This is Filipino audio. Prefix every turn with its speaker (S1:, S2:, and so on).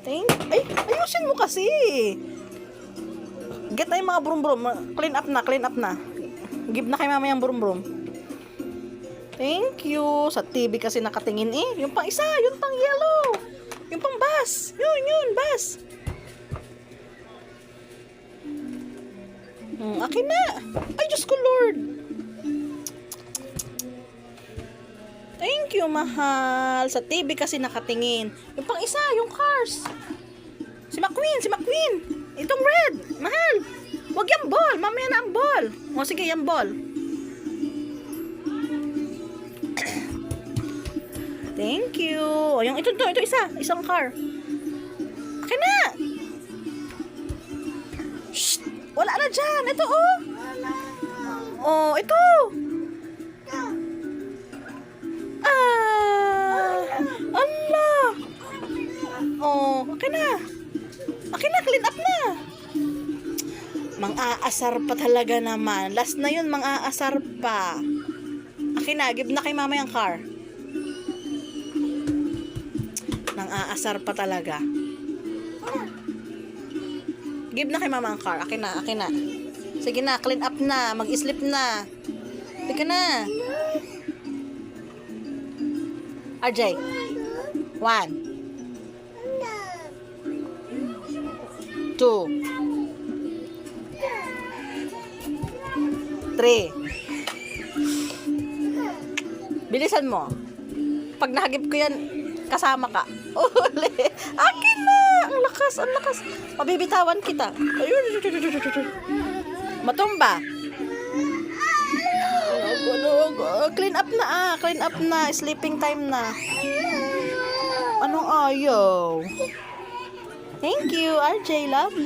S1: Ay, ayusin mo kasi. Get na yung mga brum-brum. Clean up na. Give na kay mama yung brum-brum. Thank you. Sa TV kasi nakatingin eh. Yung pang isa, yung pang yellow. Yung pang bus. Yun, bus. Akin na. Ay, Diyos ko, Lord. Thank you, mahal. Sa TV kasi nakatingin. Yung pang isa, yung cars. Si McQueen. Itong red. Mahal. Huwag yung ball. Mamaya na ang ball. O, sige, yung ball. Thank you. O, yung ito isa. Isang car. Akin na. Shh. Wala na dyan. Ito, oh. Oh, ito. Allah. Oh, akin na, clean up na. Mang-aasar pa talaga naman. Last na yun, mang-aasar pa. Akin na, give na kay mama yung car. Mang-aasar pa talaga. Give na kay mama ang car. Akin na. Sige na, clean up na. Mag-sleep na. Sige na. RJ. 1 2 3 Bilisan mo. Pag nahagip ko yan, kasama ka. Uli. Akin na. Ang lakas. Mabibitawan kita. Ayun. Matumba. Clean up na. Sleeping time na. Anong ayaw? Thank you, RJ. Love.